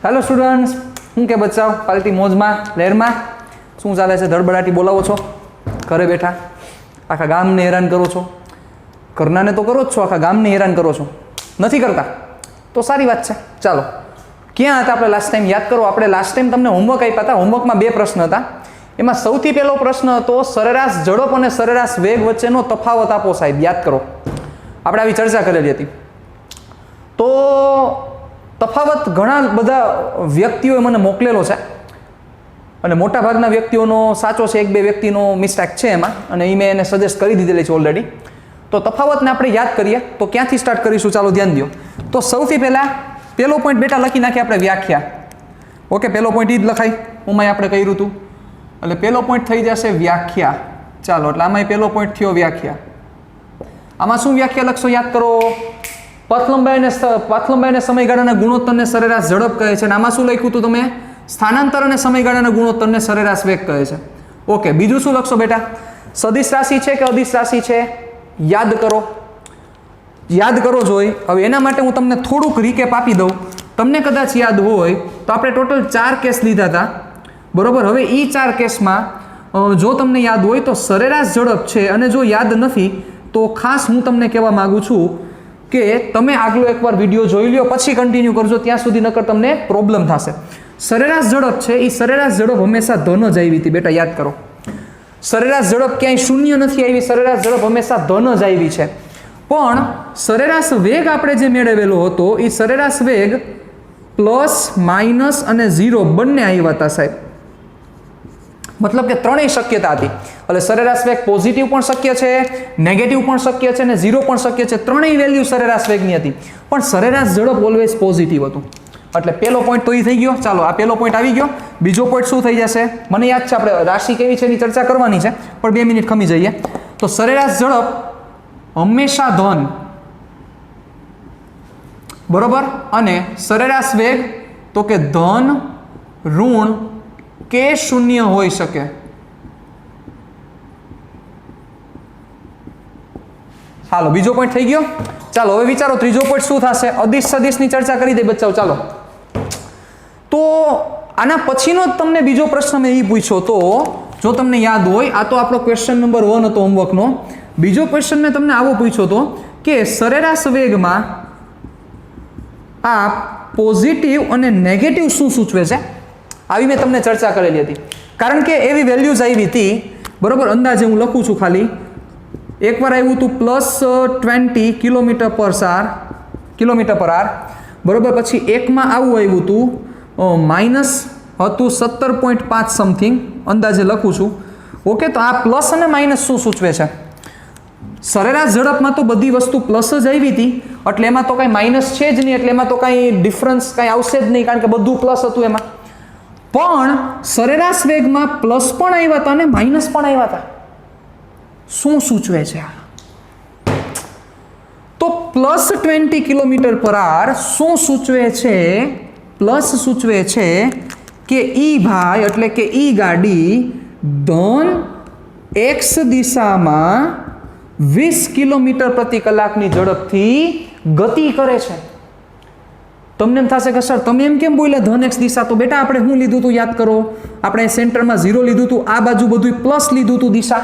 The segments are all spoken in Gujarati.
हेलो स्टूडेंट्स, हूँ के बचाव पालती मौज में लहर में शू चाले छे? धड़बड़ाटी बोलावो छो घरे बैठा, आखा गाम ने हैरान करो छो। घरना ने तो करो छो, आखा गाम ने हैरान करो छो, नहीं करता तो सारी बात है। चलो क्या था आपणे लास्ट टाइम याद करो। आपणे लास्ट टाइम तमने होमवर्क आप्या हता। होमवर्क में 2 प्रश्न था। एमां सौथी पहेलो प्रश्न हतो सरेराश झड़प अने सरेराश वेग वच्चेनो तफावत आपो साहेब, याद करो। आपणे आवी चर्चा करेली हती। तो तफावत घणा बधा व्यक्तिओए मने मोकलेलो छे અને મોટા ભાગના વ્યક્તિઓનો સાચો છે, 1-2 વ્યક્તિનો મિસ્ટેક છે એમાં, અને એ મેં એને સજેસ્ટ કરી દીધેલી છે ઓલરેડી। તો તફાવતને આપણે યાદ કરીએ તો ક્યાંથી સ્ટાર્ટ કરીશું? ચાલો ધ્યાન દો। તો સૌથી પહેલા પહેલો પોઈન્ટ બેટા લખી નાખીએ આપણે, વ્યાખ્યા। ઓકે, પહેલો પોઈન્ટ ઈ જ લખાય, ઉમાં આપણે કર્યું હતું, એટલે પહેલો પોઈન્ટ થઈ જશે વ્યાખ્યા। ચાલો, એટલે આમાં પહેલો પોઈન્ટ થયો વ્યાખ્યા। આમાં શું વ્યાખ્યા લખશો? યાદ કરો, પથ લંબાઈ અને સમયગાળાના ગુણોત્તરને સરેરાશ ઝડપ કહે છે। અને આમાં શું લખ્યું હતું તમે? સ્થાનાંતર અને સમયગાળાના ગુણોત્તરને સરેરાશ વેગ કહે છે। ઓકે, બીજું શું લખશો બેટા? સદિશ રાશિ છે કે અદિશ રાશિ છે? યાદ કરો જોઈ। હવે એના માટે હું તમને થોડુંક રીકેપ આપી દઉં। તમને કદાચ યાદ હોય તો આપણે ટોટલ 4 કેસ લીધા હતા, બરોબર? હવે એ 4 કેસમાં જો તમને યાદ હોય તો સરેરાશ ઝડપ છે, અને જો યાદ નથી તો ખાસ હું તમને કહેવા માંગુ છું કે તમે આગલો એકવાર વિડીયો જોઈ લ્યો, પછી કન્ટિન્યુ કરજો, ત્યાં સુધી નકર તમને પ્રોબ્લેમ થશે। સરેરાશ ઝડપ છે એ સરેરાશ ઝડપ હંમેશા ધન જ આવી હતી બેટા, યાદ કરો। સરેરાશ ઝડપ ક્યાંય શૂન્ય નથી આવી, સરેરાશ ઝડપ હંમેશા ધન જ આવી છે। પણ સરેરાશ વેગ આપણે જે મેળવેલો હતો એ સરેરાશ વેગ પ્લસ માઇનસ અને 0 બંને આવ્યા હતા સાહેબ, મતલબ કે ત્રણેય શક્યતા હતી। એટલે સરેરાશ વેગ પોઝિટિવ પણ શક્ય છે, નેગેટિવ પણ શક્ય છે, અને 0 પણ શક્ય છે। ત્રણેય વેલ્યુ સરેરાશ વેગની હતી, પણ સરેરાશ ઝડપ ઓલવેઝ પોઝિટિવ હતું। એટલે પહેલો પોઈન્ટ તો એ થઈ ગયો। ચાલો, આ પહેલો પોઈન્ટ આવી ગયો। બીજો પોઈન્ટ શું થઈ જશે? મને યાદ છે આપણે રાશિ કેવી છે એની ચર્ચા કરવાની છે, પણ 2 મિનિટ ખમી જઈએ। તો સરેરાશ ઝડપ હંમેશા ધન, બરોબર, અને સરેરાશ વેગ તો કે ધન, ઋણ કે શૂન્ય હોઈ શકે। હાલો, બીજો પોઈન્ટ થઈ ગયો। ચાલો હવે વિચારો ત્રીજો પોઈન્ટ શું થશે? અદિશ સદિશની ચર્ચા કરી દે બચ્ચાઓ। ચાલો, તો આના પછીનો જ તમને બીજો પ્રશ્ન મેં એ પૂછ્યો તો, જો તમને યાદ હોય, આ તો આપણો ક્વેશ્ચન નંબર 1 હતો હોમવર્કનો। બીજો ક્વેશ્ચન મેં તમને આવો પૂછ્યો તો કે સરેરાશ વેગમાં આ પોઝિટિવ અને નેગેટિવ શું સૂચવે છે? આવી મેં તમને ચર્ચા કરેલી હતી, કારણ કે એવી વેલ્યુઝ આવી હતી, બરોબર? અંદાજે હું લખું છું ખાલી। એકવાર આવ્યું હતું +20 કિલોમીટર/આર, બરોબર? પછી એકમાં આવું આવ્યું હતું માઇનસ હતું 17.5 સમથિંગ, અંદાજે લખું છું। ઓકે, તો આ પ્લસ અને માઇનસ શું સૂચવે છે? સરેરાશ ઝડપમાં તો બધી વસ્તુ પ્લસ જ આવી હતી, એટલે એમાં તો કાંઈ માઇનસ છે જ નહીં, એટલે એમાં તો કાંઈ ડિફરન્સ કાંઈ આવશે જ નહીં, કારણ કે બધું પ્લસ હતું એમાં। પણ સરેરાશ વેગમાં પ્લસ પણ આવ્યા હતા અને માઇનસ પણ આવ્યા હતા। શું સૂચવે છે આ? તો +20 કિલોમીટર/આર શું સૂચવે છે? પ્લસ સૂચવે છે કે ઈ ભાઈ એટલે કે ઈ ગાડી ધન x દિશામાં 20 કિલોમીટર પ્રતિ કલાકની ઝડપથી ગતિ કરે છે। તમને એમ થશે કે સર તમે એમ કેમ બોલ્યા ધન x દિશા? તો બેટા આપણે શું લીધું હતું? યાદ કરો, આપણે સેન્ટરમાં 0 લીધું હતું, આ બાજુ બધું પ્લસ લીધું હતું દિશા,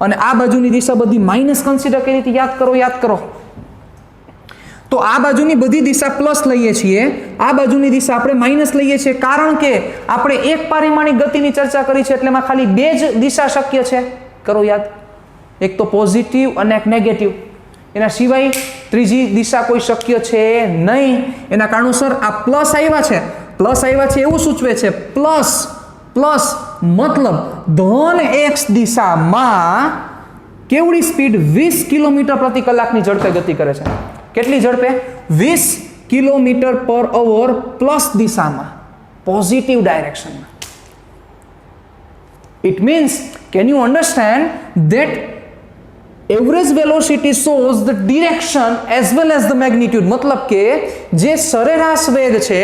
અને આ બાજુની દિશા બધી માઇનસ કન્સિડર કરી હતી। યાદ કરો। તો આ બાજુની બધી દિશા પ્લસ લઈએ છીએ, આ બાજુની દિશા આપણે માઇનસ લઈએ છીએ, કારણ કે આપણે એક પારિમાણિક ગતિની ચર્ચા કરી છે, એટલે એમાં ખાલી 2 જ દિશા શક્ય છે। કરો યાદ, એક તો પોઝિટિવ અને એક નેગેટિવ, એના સિવાય ત્રીજી દિશા કોઈ શક્ય છે નહીં। એના કારણોસર આ પ્લસ આવ્યા છે એવું સૂચવે છે। પ્લસ મતલબ ધન x દિશામાં કેવડી સ્પીડ? 20 કિલોમીટર પ્રતિ કલાકની ઝડપે ગતિ કરે છે। કેટલી ઝડપે? 20 કિલોમીટર/અવર પ્લસ દિશામાં, પોઝિટિવ ડાયરેક્શનમાં। It means, can you understand that average velocity shows the direction as well as the magnitude. મતલબ કે જે સરેરાશ વેગ છે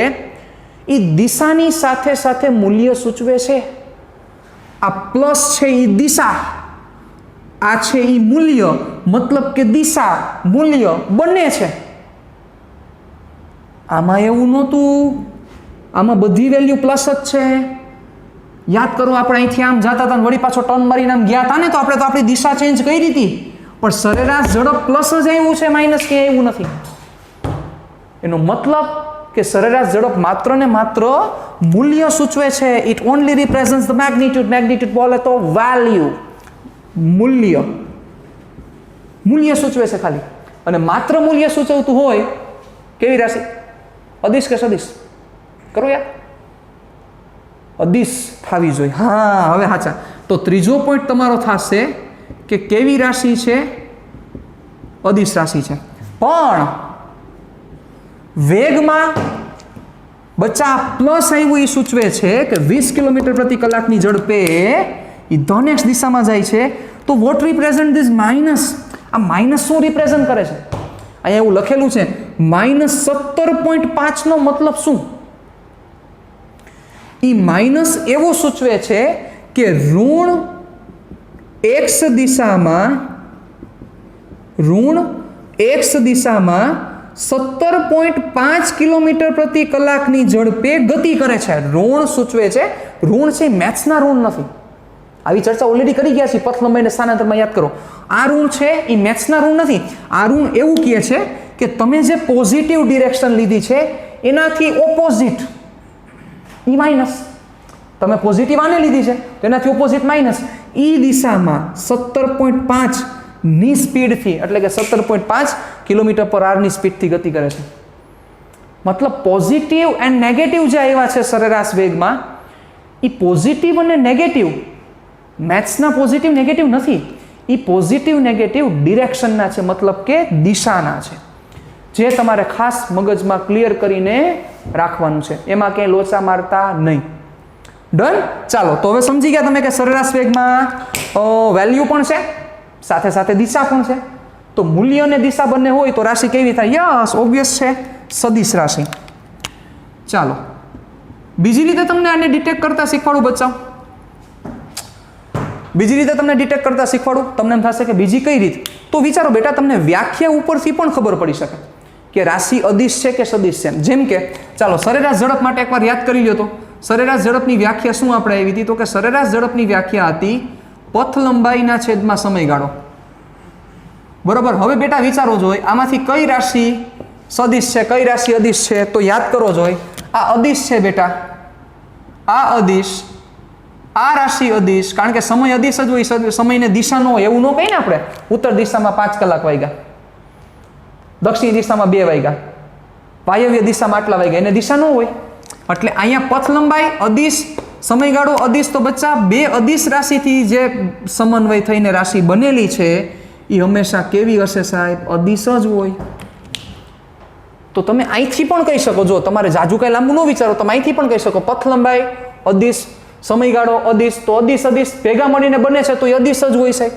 એ દિશાની સાથે સાથે મૂલ્ય સૂચવે છે। આ પ્લસ છે એ દિશા, આ છે એ મૂલ્ય, મતલબ કે દિશા મૂલ્ય બંને છે। આમાં એવું નહોતું આમાં બધી વેલ્યુ પ્લસ જ છે. યાદ કરો, આપણે અહીંથી આમ જતા હતા વળી પાછો ટર્ન મારીને આમ ગયા હતા ને, તો આપણે તો આપણી દિશા ચેન્જ કરી હતી, પણ સરેરાશ ઝડપ પ્લસ જ આવ્યું છે, માઇનસ કે એવું નથી. એનો મતલબ કે સરેરાશ ઝડપ માત્ર ને માત્ર મૂલ્ય સૂચવે છે. It only represents the magnitude. Magnitude બોલે તો વેલ્યુ, મૂલ્ય, મૂલ્ય સૂચવે છે ખાલી. અને માત્ર મૂલ્ય સૂચવતું હોય કેવી રાશિ? અદિશ કે સદિશ? કરો યાર, અદિશ થવી જોઈએ. હા, હવે સાચા. તો ત્રીજો પોઈન્ટ તમારો થશે કે કેવી રાશિ છે? અદિશ રાશિ છે. પણ વેગમાં બચ્ચા પ્લસ આવ્યું એ સૂચવે છે કે 20 કિલોમીટર પ્રતિ કલાકની ઝડપે એ ધન એક્સ દિશામાં જાય છે. તો વોટ રિપ્રેઝન્ટ ધીસ માઇનસ? આ માઇનસ શું રિપ્રેઝન્ટ કરે છે? અહીંયા એવું લખેલું છે -17.5 નો મતલબ શું? એ માઇનસ એવું સૂચવે છે કે ઋણ એક્સ દિશામાં 17.5 કિલોમીટર પ્રતિ કલાકની ઝડપે ગતિ કરે છે. ઋણ સૂચવે છે. ઋણ છે મેથ્સના ઋણ નથી. આવી ચર્ચા ઓલરેડી કરી ગયા છે. પથ લંબાઈને સ્થાનાંતરમાં યાદ કરો. આ ઋણ છે એ મેથ્સના ઋણ નથી. આ ઋણ એવું કહે છે કે તમે જે પોઝિટિવ ડિરેક્શન લીધી છે એનાથી ઓપોઝિટ ઈ માઇનસ. તમે પોઝિટિવ આને લીધી છે તો એનાથી ઓપોઝિટ માઇનસ. ઈ દિશામાં 17.5 ની સ્પીડથી, એટલે કે 17.5 કિલોમીટર પર આરની સ્પીડથી ગતિ કરે છે. મતલબ પોઝિટિવ એન્ડ નેગેટિવ જે આવ્યા છે સરેરાશ વેગમાં, એ પોઝિટિવ અને નેગેટિવ મેથ્સના પોઝિટિવ નેગેટિવ નથી. એ પોઝિટિવ નેગેટિવ ડિરેક્શનના છે, મતલબ કે દિશાના છે, જે તમારે ખાસ મગજમાં ક્લિયર કરીને રાખવાનું છે. એમાં ક્યાંય લોચા મારતા નહીં. ડન? ચાલો, તો હવે સમજી ગયા તમે કે સરેરાશ વેગમાં વેલ્યુ પણ છે, સાથે સાથે દિશા પણ છે. તો મૂલ્ય અને દિશા બંને હોય તો રાશિ કેવી થાય? યસ, ઓબ્વિયસ છે, સદિશ રાશિ. ચાલો, બીજી રીતે તમને આને ડિટેક્ટ કરતા શીખવાડું બચ્ચાઓ. બીજી રીતે તમને ડિટેક્ટ કરતા શીખવાડું. તમને એમ થશે કે બીજી કઈ રીત? તો વિચારો બેટા, તમને વ્યાખ્યા ઉપરથી પણ ખબર પડી શકે કે રાશિ અદિશ છે કે સદિશ છે. જેમ કે ચાલો સરેરાશ ઝડપ માટે એકવાર યાદ કરી લો. તો સરેરાશ ઝડપની વ્યાખ્યા શું આપણે આવી હતી? તો કે સરેરાશ ઝડપની વ્યાખ્યા હતી પથ લંબાઈના છેદમાં સમયગાળો. બરોબર. હવે બેટા વિચારો જોઈએ આમાંથી કઈ રાશિ સદિશ છે, કઈ રાશિ અદિશ છે? તો યાદ કરો જોઈએ. આ અદિશ છે બેટા, આ અદિશ, આ રાશિ અદિશ. કારણ કે સમય અદિશ જ હોય, સમયને દિશા ન હોય એવું ન કહીએ ને આપણે. ઉત્તર દિશામાં 5 કલાક વાગ્યા, દક્ષિણ દિશામાં 2 વાગ્યા, વાયવ્ય દિશામાં આટલા વાગ્યા, એને દિશા ન હોય. એટલે અહીંયા પથ લંબાઈ અદિશ, સમયગાળો અદિશ. તો બચ્ચા બે અદિશ રાશિથી જે સમન્વય થઈને રાશિ બનેલી છે એ હંમેશા કેવી હશે સાહેબ? અદિશ જ હોય. તો તમે અહીંથી પણ કહી શકો, જો તમારે જાજુ કઈ લાંબુ ન વિચારો, તમે અહીંથી પણ કહી શકો પથ લંબાઈ અદિશ, સમયગાળો અદિશ. તો અદિશ અદિશ ભેગા મળીને બને છે તો એ અદિશ જ હોય સાહેબ.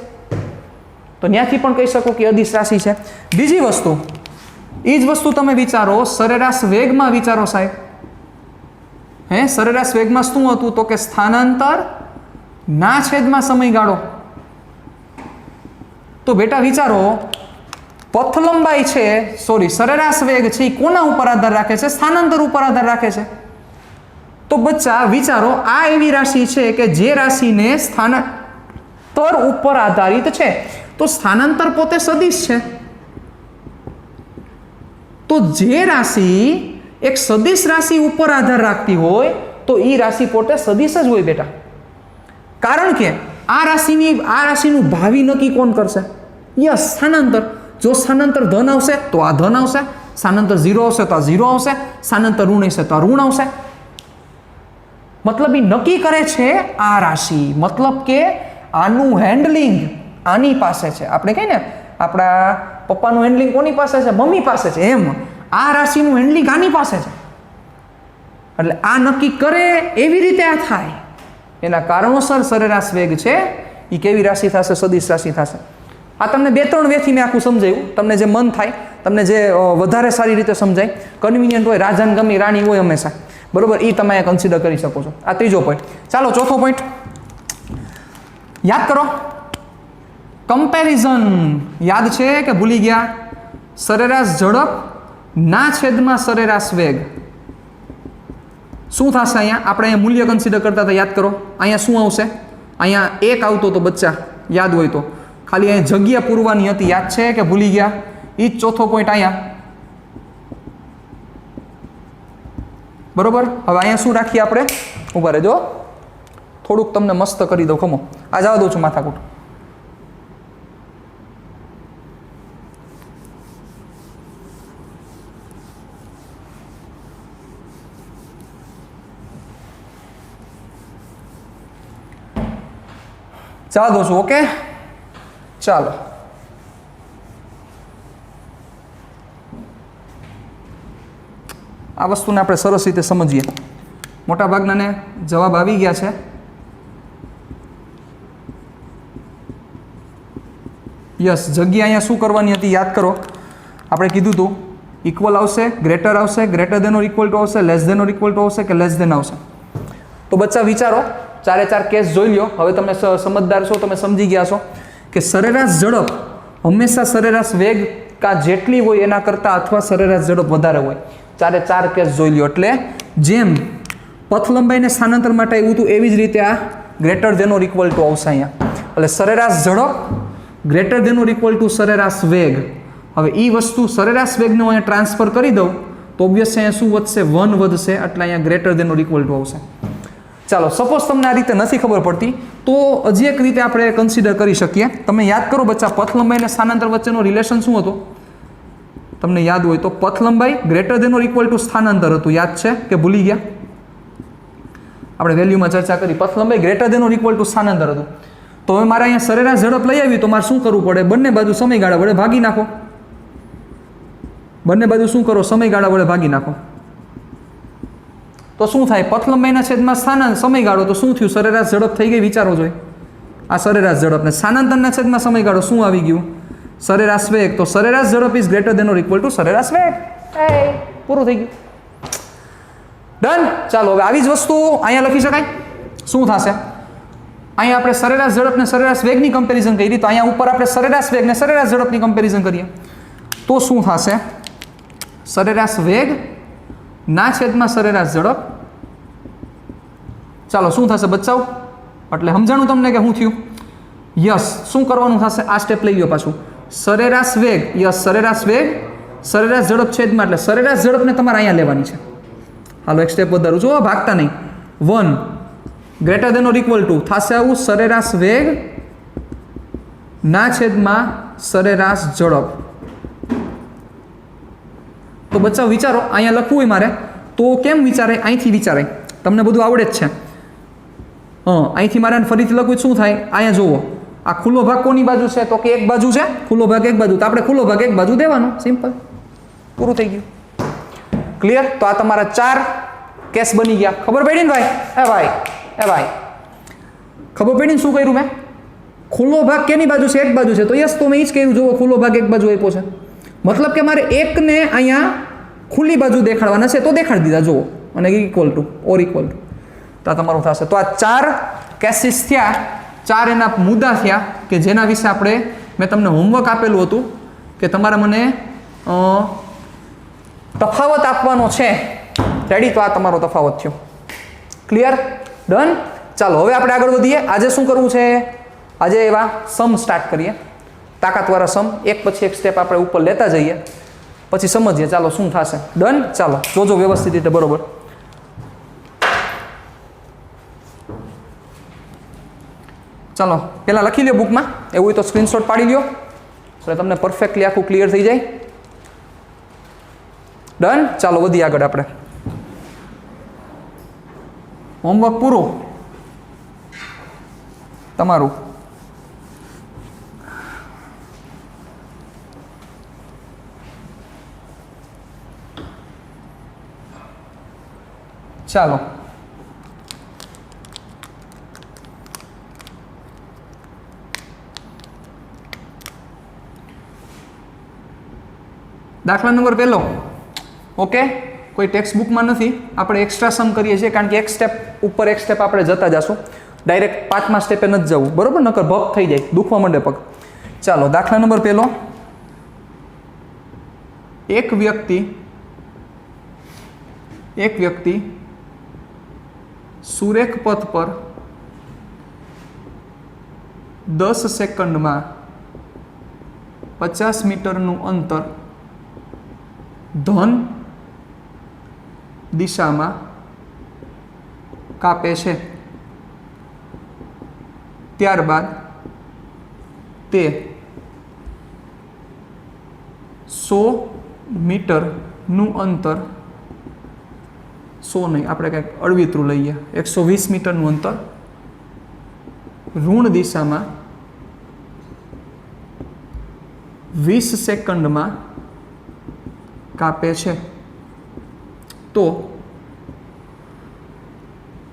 તો ત્યાંથી પણ કહી શકો કે અદિશ રાશિ છે. બીજી વસ્તુ, એ જ વસ્તુ તમે વિચારો સરેરાશ વેગમાં વિચારો સાહેબ. સરેરાશ વેગમાં શું હતું? તો કે સ્થાનાંતર ના છેદમાં સમયગાળો. તો બેટા વિચારો, પથ લંબાઈ છે, સોરી સરેરાશ વેગ છે, એ કોના ઉપર આધાર રાખે છે? સ્થાનાંતર ઉપર આધાર રાખે છે. તો બચ્ચા વિચારો, આ એવી રાશિ છે કે જે રાશિને સ્થાનાંતર ઉપર આધારિત છે. તો સ્થાનાંતર પોતે સદિશ છે. તો જે રાશિ એક સદિશ રાશિ ઉપર આધાર રાખતી હોય તો એ રાશિ પોતે સદિશ જ હોય બેટા. કારણ કે આ રાશિનું ભાવિ નક્કી કોણ કરશે? યસ, સ્થાનાંતર. જો સ્થાનાંતર ધન આવશે તો આ ધન આવશે, સ્થાનાંતર 0 આવશે તો આ 0 આવશે, સ્થાનાંતર ઋણ હશે તો આ ઋણ આવશે. મતલબ એ નક્કી કરે છે આ રાશિ. મતલબ કે આનું હેન્ડલિંગ આની પાસે છે. આપણે કહીએ ને આપણા પપ્પાનું હેન્ડલિંગ કોની પાસે છે? મમ્મી પાસે છે. એમ આ રાશિનું હેન્ડલિંગ આની પાસે છે. એટલે આ નક્કી કરે એવી રીતે આ થાય. એના કારણોસર સરેરાશ વેગ છે એ કેવી રાશિ થશે? સદિશ રાશિ થશે. આ તમને 2-3 વેથી મેં આખું સમજાવ્યું. તમને જે મન થાય, તમને જે વધારે સારી રીતે સમજાય, કન્વિનિયન્ટ હોય, રાજાને ગમી રાણી હોય હંમેશા, બરોબર, એ તમે કન્સિડર કરી શકો છો. આ ત્રીજો પોઈન્ટ. ચાલો ચોથો પોઈન્ટ યાદ કરો. કમ્પેરિઝન યાદ છે કે ભૂલી ગયા? સરેરાશ ઝડપ ના છેદમાં સરેરાશ વેગ. શું થશે અહીંયા? આપણે અહીંયા મૂલ્ય કન્સિડર કરતા હતા, યાદ કરો. અહીંયા શું આવશે? અહીંયા 1 આવતો તો બચ્ચા, યાદ હોય તો. ખાલી અહીંયા જગ્યા પૂરવાની હતી, યાદ છે કે ભૂલી ગયા? એ જ ચોથો પોઈન્ટ અહીંયા. બરોબર. હવે અહીંયા શું રાખીએ આપણે? ઉભા રહેજો, થોડુંક તમને મસ્ત કરી દઉં. ખમો, આ જવા દઉં છું માથાકૂટ. જવા દઉં છું. ઓકે, ચાલો. આ વસ્તુને આપણે સરસ રીતે સમજીએ. મોટાભાગનાને જવાબ આવી ગયા છે. યસ, જગ્યા અહીંયા શું કરવાની હતી યાદ કરો. આપણે કીધું હતું ઇક્વલ આવશે, ગ્રેટર આવશે, greater than or equal to આવશે, less than or equal to આવશે કે લેસ દેન આવશે. તો બચ્ચા વિચારો, 4 કેસ જોઈ લ્યો. હવે તમે સમજદાર છો, તમે સમજી ગયા છો કે સરેરાશ ઝડપ હંમેશા સરેરાશ વેગ કાં જેટલી હોય એના કરતાં અથવા સરેરાશ ઝડપ વધારે હોય. 4 કેસ જોઈ લ્યો. એટલે જેમ પથ લંબાઈને સ્થાનાંતર માટે આવ્યું હતું એવી જ રીતે આ greater than or equal to આવશે અહીંયા. એટલે સરેરાશ ઝડપ greater than or equal two સરેરાશ વેગ. હવે એ વસ્તુ સરેરાશ વેગને અહીંયા ટ્રાન્સફર કરી દઉં તો ઓબ્વિયસ અહીંયા શું વધશે? 1 વધશે. એટલે અહીંયા greater than or equal to આવશે. ચાલો, સપોઝ તમને આ રીતે નથી ખબર પડતી તો હજી એક રીતે આપણે કન્સિડર કરી શકીએ. તમે યાદ કરો બચ્ચા, પથ લંબાઈ અને સ્થાનાંતર વચ્ચેનો રિલેશન શું હતો? તમને યાદ હોય તો પથ લંબાઈ greater than or equal two સ્થાનાંતર હતું. યાદ છે કે ભૂલી ગયા? આપણે વેલ્યુમાં ચર્ચા કરી. પથ લંબાઈ greater than or equal two સ્થાનાંતર હતું. તો હવે મારે અહીંયા સરેરાશ ઝડપ લઈ આવી તો મારે શું કરવું પડે? બંને બાજુ સમયગાળા વડે ભાગી નાખો. બંને બાજુ શું કરો? સમયગાળા વડે ભાગી નાખો. તો શું થાય? પથ લંબાઈના છેદમાં સ્થાનાંતર સમયગાળો, તો શું થયું? સરેરાશ ઝડપ થઈ ગઈ. વિચારો જોઈએ, આ સરેરાશ ઝડપ ને સ્થાનાંતરના છેદમાં સમયગાળો શું આવી ગયું? સરેરાશ વેગ. તો સરેરાશ ઝડપ is greater than or equal two સરેરાશ વેગ. પૂરું થઈ ગયું. ડન. ચાલો, હવે આવી જ વસ્તુ અહીંયા લખી શકાય. શું થશે? અહીંયા આપણે સરેરાશ ઝડપ ને સરેરાશ વેગની કમ્પેરિઝન કરી, તો અહીંયા ઉપર આપણે સરેરાશ વેગ ને સરેરાશ ઝડપની કમ્પેરિઝન કરીએ તો શું થશે? સરેરાશ વેગ ના છેદમાં સરેરાશ ઝડપ. ચાલો, શું થશે બચ્ચાઓ? એટલે સમજાણું તમને કે શું થયું? યસ, શું કરવાનું થશે? આ સ્ટેપ લઈ લો પાછું. સરેરાશ વેગ, યસ, સરેરાશ વેગ સરેરાશ ઝડપ છેદમાં, એટલે સરેરાશ ઝડપને તમારે અહીંયા લેવાની છે. હાલો, એક સ્ટેપ વધારું છું, ભાગતા નહીં. 1 greater than or equal two થશે આવું સરેરાશ વેગ ના છેદમાં સરેરાશ ઝડપ. તો બચ્ચાઓ વિચારો, અહીંયા લખવું હોય મારે તો કેમ વિચારે? અહીંથી વિચારે. તમને બધું આવડે જ છે. અહીંથી મારે ફરીથી લખવું શું થાય? અહીંયા જુઓ, આ ખુલ્લો ભાગ કોની બાજુ છે? તો કે એક બાજુ છે. ખુલ્લો ભાગ એક બાજુ, તો આપણે ખુલ્લો ભાગ એક બાજુ દેવાનો. સિમ્પલ, પૂરું થઈ ગયું. ક્લિયર? તો આ તમારા 4 કેસ બની ગયા. ખબર પડી ને ભાઈ? એ ભાઈ ખબર પડી ને શું કર્યું મેં? ખુલ્લો ભાગ કેની બાજુ છે? એક બાજુ છે. તો યસ, તો મેં એ જ કહ્યું. જુઓ, ખુલ્લો ભાગ એક બાજુ આપ્યો છે. મતલબ કે મારે એકને અહીંયા ખુલ્લી બાજુ દેખાડવાના છે તો દેખાડી દીધા. જુઓ, અને equal to or equal two, તો આ તમારું થશે. તો આ 4 કેસીસ થયા, 4 એના મુદ્દા થયા કે જેના વિશે મેં તમને હોમવર્ક આપેલું હતું કે તમારે મને તફાવત આપવાનો છે. રેડી? તો આ તમારો તફાવત થયો. ક્લિયર? ડન. ચાલો, હવે આપણે આગળ વધીએ. આજે શું કરવું છે? આજે એવા સમ સ્ટાર્ટ કરીએ, તાકાતવાળા સમ. એક પછી એક સ્ટેપ આપણે ઉપર લેતા જઈએ, પછી સમજીએ ચાલો શું થશે. ડન. ચાલો, જોજો વ્યવસ્થિત રીતે. બરોબર. ચાલો, પહેલાં લખી લો બુકમાં. એવું હોય તો સ્ક્રીનશોટ પાડી લ્યો, એટલે તમને પરફેક્ટલી આખું ક્લિયર થઈ જાય. ડન. ચાલો, વધીએ આગળ આપણે. હોમવર્ક પૂરું તમારું. ચાલો, દાખલા નંબર 1. ઓકે, કોઈ ટેક્સ્ટ બુકમાં નથી. આપણે એક્સ્ટ્રા સમ કરીએ છીએ કારણ કે એક સ્ટેપ ઉપર એક સ્ટેપ આપણે જતા જશું. ડાયરેક્ટ 5મા સ્ટેપે નથી જવું. બરોબર? નકર ભગ થઈ જાય, દુખવા માંડે પગ. ચાલો, દાખલા નંબર 1. એક વ્યક્તિ સુરેખ પથ પર 10 સેકન્ડમાં 50 મીટરનું અંતર ધન દિશામાં કાપે છે, ત્યારબાદ તે 100 મીટરનું અંતર, 100 નહીં, આપણે કંઈક અળવીતરું લઈએ, 120 મીટરનું અંતર ઋણ દિશામાં 20 સેકન્ડમાં કાપે છે, તો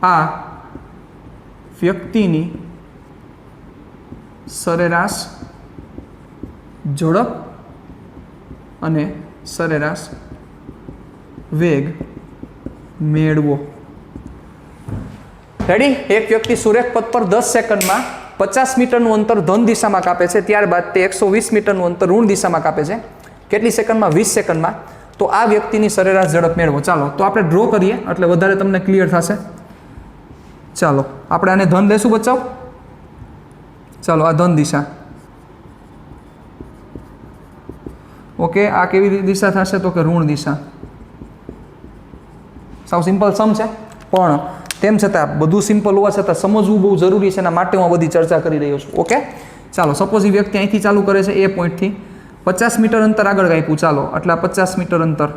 આ વ્યક્તિની સરેરાશ ઝડપ અને સરેરાશ વેગ મેળવો. રેડી? એક વ્યક્તિ સુરેખ પથ પર 10 સેકન્ડમાં 50 મીટરનું અંતર ધન દિશામાં કાપે છે, ત્યારબાદ તે 120 મીટરનું અંતર ઋણ દિશામાં કાપે છે. કેટલી સેકન્ડમાં? 20 સેકન્ડમાં. તો આ વ્યક્તિની સરેરાશ ઝડપ મેળવો. ચાલો તો આપણે ડ્રો કરીએ એટલે વધારે તમને ક્લિયર થશે. ચાલો આપણે આને ધન લેશું બચ્ચાઓ. ચાલો આ ધન દિશા. ઓકે, આ કેવી દિશા થશે? તો કે ઋણ દિશા. સાવ સિમ્પલ સમ છે, પણ તેમ છતાં બધું સિમ્પલ હોવા છતાં સમજવું બહુ જરૂરી છે, એના માટે હું આ બધી ચર્ચા કરી રહ્યો છું. ઓકે, ચાલો સપોઝ એ વ્યક્તિ અહીંથી ચાલુ કરે છે, એ પોઈન્ટથી 50 મીટર અંતર આગળ કાપ્યું. ચાલો એટલે આ 50 મીટર અંતર.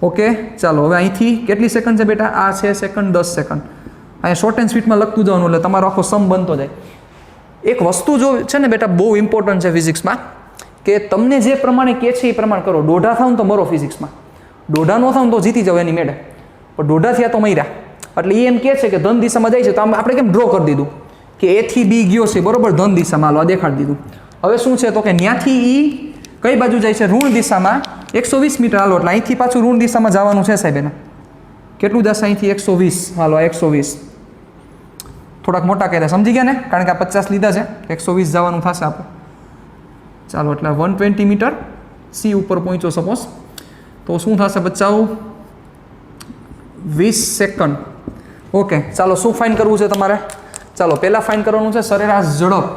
ઓકે, ચાલો હવે અહીંથી કેટલી સેકન્ડ છે બેટા? આ છે સેકન્ડ, 10 સેકન્ડ. અહીંયા શોર્ટ એન્ડ સ્વીટમાં લખતું જવાનું એટલે તમારો આખો સમ બનતો જાય. એક વસ્તુ જો છે ને બેટા બહુ ઇમ્પોર્ટન્ટ છે ફિઝિક્સમાં, કે તમને જે પ્રમાણે કહે છે એ પ્રમાણે કરો. દોઢા થાવ તો મરો ફિઝિક્સમાં, દોઢા ન થાવ તો જીતી જાવ એની મેળે, પણ દોઢા થયા તો મર્યા. એટલે એ એમ કહે છે કે ધન દિશામાં જાય છે, તો આપણે કેમ ડ્રો કરી દીધું કે એ થી બી ગયો છે, બરોબર, ધન દિશામાં. હાલો આ દેખાડી દીધું. હવે શું છે તો કે ત્યાંથી ઈ કઈ બાજુ જાય છે? ઋણ દિશામાં 120 મીટર. હાલો એટલે અહીંથી પાછું ઋણ દિશામાં જવાનું છે સાહેબ. એને કેટલું જશે અહીંથી? 120. હાલો 120 થોડાક મોટા કર્યા, સમજી ગયા ને? કારણ કે આ 50 લીધા છે, 120 જવાનું થશે આપણે. ચાલો એટલે 120 મીટર સી ઉપર પહોંચ્યો સપોઝ, તો શું થશે બચ્ચાઓ? 20 સેકન્ડ. ઓકે, ચાલો શું ફાઇન કરવું છે તમારે? ચાલો પહેલાં ફાઇન કરવાનું છે સરેરાશ ઝડપ.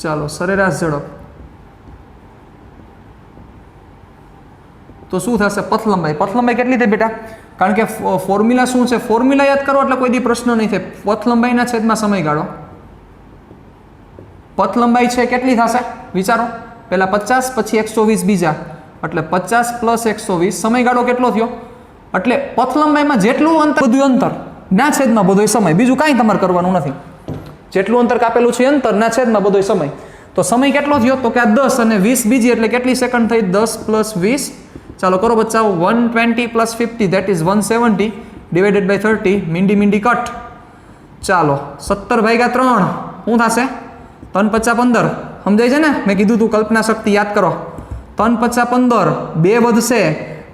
ચાલો સરેરાશ ઝડપ. તો શું થશે? પથ લંબાઈ. પથ લંબાઈ કેટલી થઈ બેટા? કારણ કે ફોર્મ્યુલા શું છે? ફોર્મ્યુલા યાદ કરો એટલે કોઈ દી પ્રશ્ન નહીં થાય. પથ લંબાઈના છેદમાં સમયગાળો. પથ લંબાઈ છે કેટલી થશે? વિચારો. પહેલા 50, પછી 120 બીજા, એટલે 50 + 120. સમયગાળો કેટલો થયો? એટલે પથ લંબાઈમાં જેટલું અંતર, બધું અંતર ના છેદમાં બધો સમય. બીજું કાંઈ તમારે કરવાનું નથી. જેટલું અંતર કાપેલું છે અંતર ના છેદમાં બધો સમય. તો સમય કેટલો થયો? તો કે આ 10 અને 20 બીજી, એટલે કેટલી સેકન્ડ થઈ? 10 + 20. ચાલો કરો બચ્ચાઓ. 120 + 50 that is 170 ડિવાઇડેડ બાય 30. મીંડી મીંડી કટ. ચાલો 70/3 શું થશે? 3 × 5 = 15. સમજાય છે ને? મેં કીધું તું કલ્પના શક્તિ યાદ કરો. 3 × 5 = 15. 2 વધશે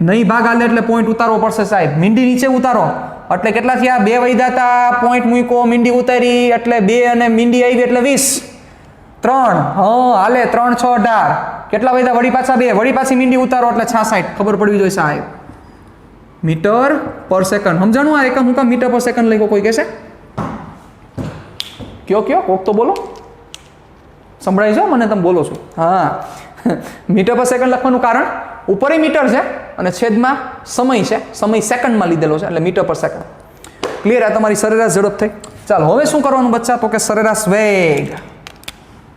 નહીં, ભાગ આલે એટલે પોઈન્ટ ઉતારવો પડશે સાહેબ. મીંડી નીચે ઉતારો એટલે કેટલા થયા? 2 વધ્યા હતા, પોઈન્ટ મૂક્યો, મીંડી ઉતારી એટલે 2 અને મીંડી આવી એટલે 20. 3 હાલે 3 × 6 = 18. કેટલા વધ્યા? વળી પાછા 2, વળી પાછી મીંડી ઉતારો એટલે 66. ખબર પડવી જોઈએ સાહેબ. મીટર પર સેકન્ડ. સમજાણું? આ એકમ હું કામ મીટર પર સેકન્ડ લખ્યો? કોઈ કહેશે? કયો કોક તો બોલો. સંભળાય છે મને? તમે બોલો છો? હા, મીટર પર સેકન્ડ લખવાનું કારણ ઉપર મીટર છે અને છેદમાં સમય છે. સમય સેકન્ડમાં લીધેલો છે એટલે મીટર પર સેકન્ડ. ક્લિયર? આ તમારી સરેરાશ ઝડપ થઈ. ચાલો હવે શું કરવાનું બચ્ચા? તો કે સરેરાશ વેગ.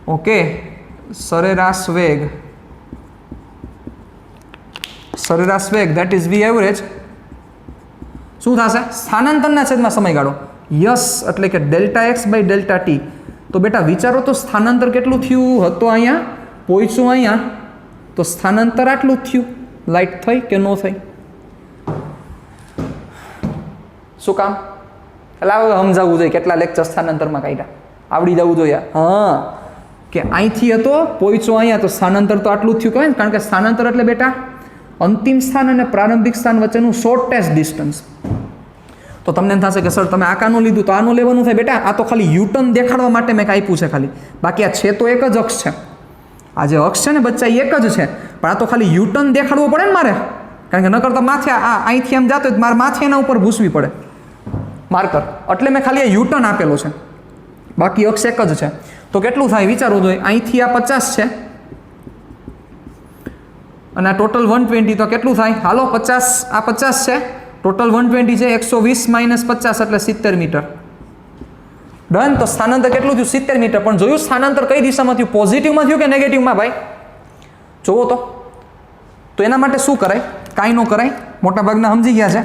ઓકે, સરેરાશ વેગ. સરેરાશ વેગ that is v એવરેજ. શું થશે? સ્થાનાંતરના છેદમાં સમયગાળો. યસ, એટલે કે Δx/Δt. તો બેટા વિચારો તો સ્થાનાંતર કેટલું થયું? હતો અહીંયા, પહોંચ્યું અહીંયા, તો સ્થાનાંતર આટલું જ થયું. લાઈટ થઈ કે ન થઈ? શું કામ? એટલે સમજાવવું જોઈએ. કેટલા લેક્ચર સ્થાનાંતરમાં કાઢ્યા? આવડી જવું જોઈએ. હા, કે અહીંથી હતો, પહોંચ્યો અહીંયા, તો સ્થાનાંતર તો આટલું જ થયું કહેવાય ને. કારણ કે સ્થાનાંતર એટલે બેટા અંતિમ સ્થાન અને પ્રારંભિક સ્થાન વચ્ચેનું શોર્ટેસ્ટ ડિસ્ટન્સ. તો તમને એમ થશે કે સર તમે આ કાનું લીધું તો આનું લેવાનું થાય. બેટા આ તો ખાલી યુટર્ન દેખાડવા માટે મેં આપ્યું છે ખાલી. બાકી આ છે તો એક જ અક્ષ છે. આ જે અક્ષ છે ને બચ્ચા, એક જ છે, પણ આ તો ખાલી યુટર્ન દેખાડવો પડે ને મારે. કારણ કે નકર તો માથે અહીંથી આમ જતો મારે માથે એના ઉપર ભૂસવી પડે માર્કર, એટલે મેં ખાલી આ યુટર્ન આપેલો છે, બાકી અક્ષ એક જ છે. તો કેટલું થાય વિચારવું જોઈએ. અહીંથી આ 50 છે અને આ ટોટલ 120, તો કેટલું થાય? હાલો 50, આ 50 છે, ટોટલ 120 છે, 120 માઇનસ 50 એટલે 70 મીટર. ડન. તો સ્થાનાંતર કેટલું થયું? 70 મીટર. પણ જોયું સ્થાનાંતર કઈ દિશામાં થયું? પોઝિટિવમાં થયું કે નેગેટિવમાં ભાઈ? જોવો તો એના માટે શું કરાય? કાંઈ ન કરાય, મોટાભાગના સમજી ગયા છે.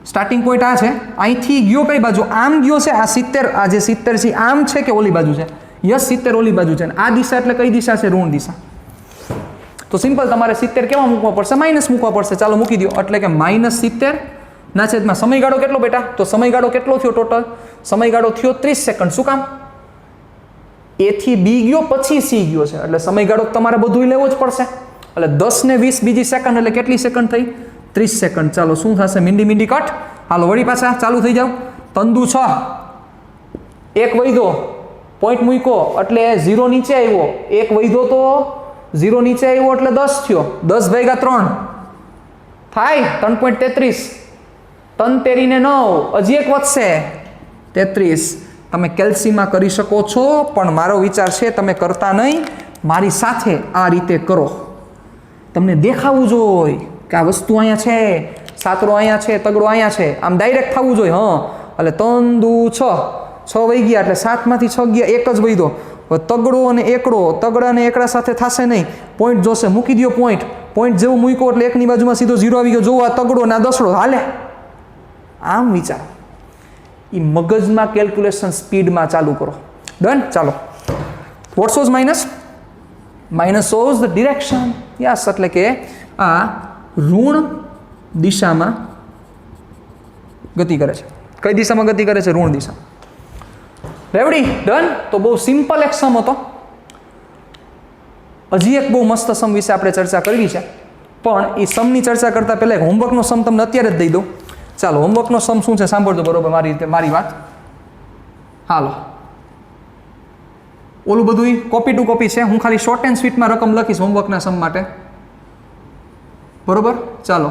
સ્ટાર્ટિંગ પોઈન્ટ આ છે, અહીંથી ગયો કઈ બાજુ? આમ ગયો છે. આ 70, આ જે 70 છે આમ છે કે ઓલી બાજુ છે? યસ, 70 ઓલી બાજુ છે. આ દિશા એટલે કઈ દિશા છે? ઋણ દિશા. તો સિમ્પલ તમારે 70 કેવા મૂકવા પડશે? માઇનસ મૂકવા પડશે. ચાલો મૂકી દો. એટલે કે -70 ના છેદમાં સમયગાળો કેટલો બેટા? તો સમયગાળો કેટલો થયો ટોટલ? સમયગાળો થયો 30 સેકન્ડ. શું કામ? એ થી બી ગયો પછી સી ગયો છે, એટલે સમયગાળો તમારે બધું લેવો જ પડશે. એટલે 10 ને 20 બીજી સેકન્ડ એટલે કેટલી સેકન્ડ થઈ? 30 સેકન્ડ. ચાલો શું થશે? મીંડી કટ. હાલો વળી પાછા ચાલુ થઈ જાવ. તંદુ 6, એક વૈધો, પોઈન્ટ મૂક્યો એટલે 0 નીચે આવ્યો, એક વૈધો તો 0 નીચે આવ્યો એટલે 10 થયો. 10 ભાગ્યા 3 થાય 3.33. 3 તેરીને 9, હજી એક વધશે 33. તમે કેલ્સીમાં કરી શકો છો, પણ મારો વિચાર છે તમે કરતા નહીં, મારી સાથે આ રીતે કરો. તમને દેખાવું જોઈએ કે આ વસ્તુ અહીંયા છે, સાતરો અહીંયા છે, તગડો અહીંયા છે, આમ ડાયરેક્ટ થવું જોઈએ. એટલે 3 દુ 6 વહી ગયા એટલે 7 માંથી 6 ગયા, એક જ વહી દો. તગડો અને એકડો, તગડા અને એકડા સાથે થશે નહીં, પોઈન્ટ જોશે. મૂકી દો પોઈન્ટ. પોઈન્ટ જેવું મૂક્યો એટલે એકની બાજુમાં સીધો 0 આવી ગયો. જોવો આ તગડો અને આ દસડો હાલે. આમ વિચાર. એ મગજમાં કેલ્ક્યુલેશન સ્પીડમાં ચાલુ કરો. ડન. ચાલો. What shows minus? Minus shows the direction. Yes, એટલે કે આ ઋણ દિશામાં ગતિ કરે છે. કઈ દિશામાં ગતિ કરે છે? ઋણ દિશા. રેવડી? ડન. તો બહુ સિમ્પલ એક સમ હતો. હજી એક બહુ મસ્ત સમ વિશે આપણે ચર્ચા કરવી છે, પણ એ સમની ચર્ચા કરતા પહેલા એક હોમવર્કનો સમ તમને અત્યારે જ દઈ દઉં. ચાલો, હોમવર્કનો સમ શું છે સાંભળજો બરોબર મારી રીતે, મારી વાત. હાલો, ઓલું બધું કોપી ટુ કોપી છે, હું ખાલી શોર્ટ એન્ડ સ્વીટમાં રકમ લખીશ હોમવર્કના સમ માટે. બરોબર? ચાલો.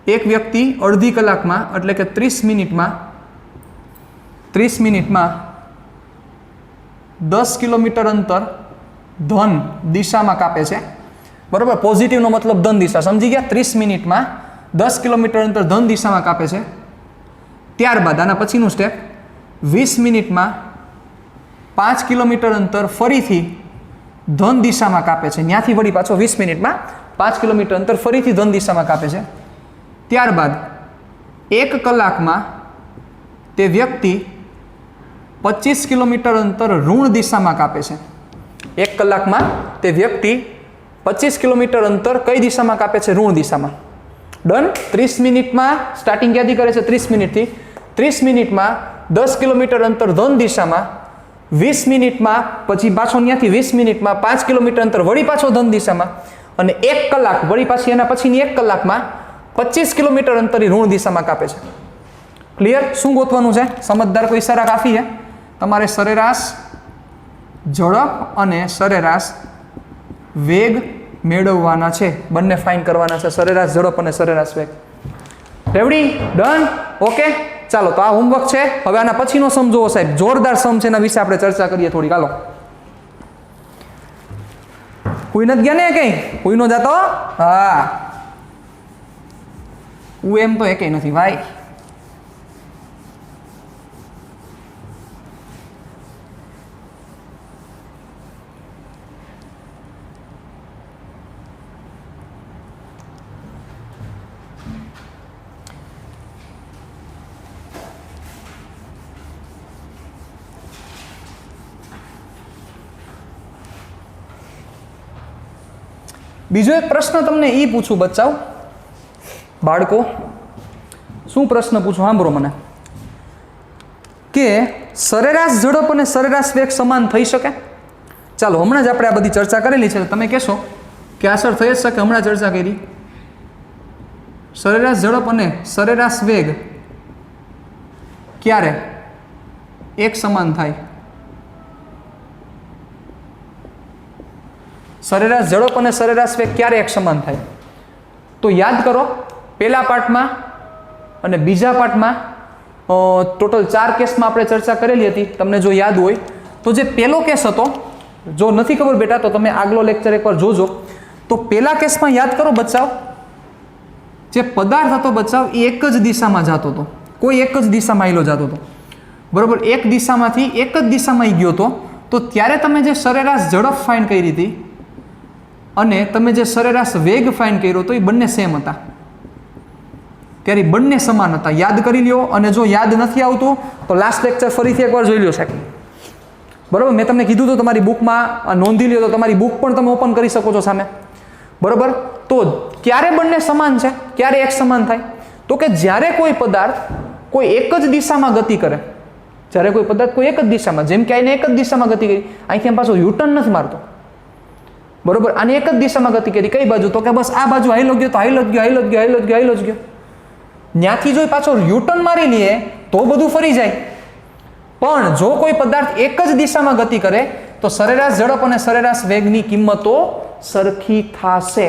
એક વ્યક્તિ અડધી કલાકમાં એટલે કે 30 મિનિટમાં 10 કિલોમીટર અંતર ધન દિશામાં કાપે છે. બરોબર? પોઝિટિવનો મતલબ ધન દિશા, સમજી ગયા? 30 મિનિટમાં 10 કિલોમીટર અંતર ધન દિશામાં કાપે છે. ત્યારબાદ આના પછીનું સ્ટેપ, 20 મિનિટમાં 5 કિલોમીટર અંતર ફરીથી ધન દિશામાં કાપે છે. ત્યાંથી વળી પાછો 20 મિનિટમાં 5 કિલોમીટર અંતર ફરીથી ધન દિશામાં કાપે છે. ત્યારબાદ 1 કલાકમાં તે વ્યક્તિ 25 કિલોમીટર અંતર ઋણ દિશામાં કાપે છે. 1 કલાકમાં તે વ્યક્તિ 25 કિલોમીટર અંતર કઈ દિશામાં કાપે છે? ઋણ દિશામાં. ડન. 30 મિનિટમાં સ્ટાર્ટિંગ ક્યાંથી કરે છે? 30 મિનિટથી. 30 મિનિટમાં 10 કિલોમીટર અંતર ધન દિશામાં, 20 મિનિટમાં પછી પાછો ત્યાંથી 20 મિનિટમાં 5 કિલોમીટર અંતર વળી પાછો ધન દિશામાં, અને 1 કલાક વળી પાછી એના પછીની 1 કલાકમાં 25 કિલોમીટર અંતર ઋણ દિશામાં કાપે છે. ક્લિયર? શું ગોતવાનું છે? સમજદાર કોઈ ઈશારા કાફી છે. તમારે સરેરાશ ઝડપ અને સરેરાશ વેગ મેળવવાના છે. બંને ફાઇન કરવાના છે, સરેરાશ ઝડપ અને સરેરાશ વેગ. રેવડી? ડન. ઓકે. ચાલો, તો આ હોમવર્ક છે. હવે આના પછીનો સમ જોવો સાહેબ, જોરદાર સમ છે, એના વિશે આપણે ચર્ચા કરીએ થોડી. હાલો. કોઈ નથી ગયા ને કઈ? કોઈ નો જાતો? હા, હું એમ તો એકેય નથી ભાઈ. બીજો એક પ્રશ્ન તમને એ પૂછું બચ્ચાઓ, બાળકો. શું પ્રશ્ન પૂછું? સાંભળો મને. કે સરેરાશ ઝડપ અને સરેરાશ વેગ સમાન થઈ શકે? ચાલો, હમણાં જ આપણે આ બધી ચર્ચા કરેલી છે. તમે કહેશો કે આ સર થઈ જ શકે, હમણાં ચર્ચા કરી. સરેરાશ ઝડપ અને સરેરાશ વેગ ક્યારે એક સમાન થાય? સરેરાશ ઝડપ અને સરેરાશ વેગ ક્યારે એક સમાન થાય? તો યાદ કરો, પહેલા પાર્ટમાં અને બીજા પાર્ટમાં ટોટલ 4 કેસમાં આપણે ચર્ચા કરેલી હતી. તમને જો યાદ હોય તો જે પહેલો કેસ હતો, જો નથી ખબર બેટા તો તમે આગલો લેક્ચર એકવાર જોજો. તો પહેલા કેસમાં યાદ કરો બચ્ચાઓ, જે પદાર્થ હતો બચ્ચાઓ એ એક જ દિશામાં જતો હતો, કોઈ એક જ દિશામાં આવેલો જતો હતો, બરોબર. એક દિશામાંથી એક જ દિશામાં આવી ગયો હતો. તો ત્યારે તમે જે સરેરાશ ઝડપ ફાઇન્ડ કરી હતી અને તમે જે સરેરાશ વેગ ફાઇન્ડ કર્યો હતો એ બંને સેમ હતા, ત્યારે બંને સમાન હતા. યાદ કરી લ્યો. અને જો યાદ નથી આવતું તો લાસ્ટ લેક્ચર ફરીથી એકવાર જોઈ લો સાહેબ, બરાબર. મેં તમને કીધું તો તમારી બુકમાં નોંધી લ્યો, તો તમારી બુક પણ તમે ઓપન કરી શકો છો સામે, બરાબર. તો ક્યારે બંને સમાન છે, ક્યારે એક સમાન થાય? તો કે જ્યારે કોઈ પદાર્થ કોઈ એક જ દિશામાં ગતિ કરે, જ્યારે કોઈ પદાર્થ કોઈ એક જ દિશામાં, જેમ કે આને એક જ દિશામાં ગતિ કરી, અહીંથી આમ પાછો યુટર્ન નથી મારતો, બરોબર. આને એક જ દિશામાં ગતિ કરી, કઈ બાજુ? તો કે બસ આ બાજુ હાઈલો ગયો, તો હાઈલો જ ગયો, હાઈલો જ ગયો, હાઈલો જ ગયો, હાઈલો જ ગયો. ત્યાંથી જો પાછો યુટર્ન મારી લઈએ તો બધું ફરી જાય. પણ જો કોઈ પદાર્થ એક જ દિશામાં ગતિ કરે તો સરેરાશ ઝડપ અને સરેરાશ વેગની કિંમતો સરખી થશે.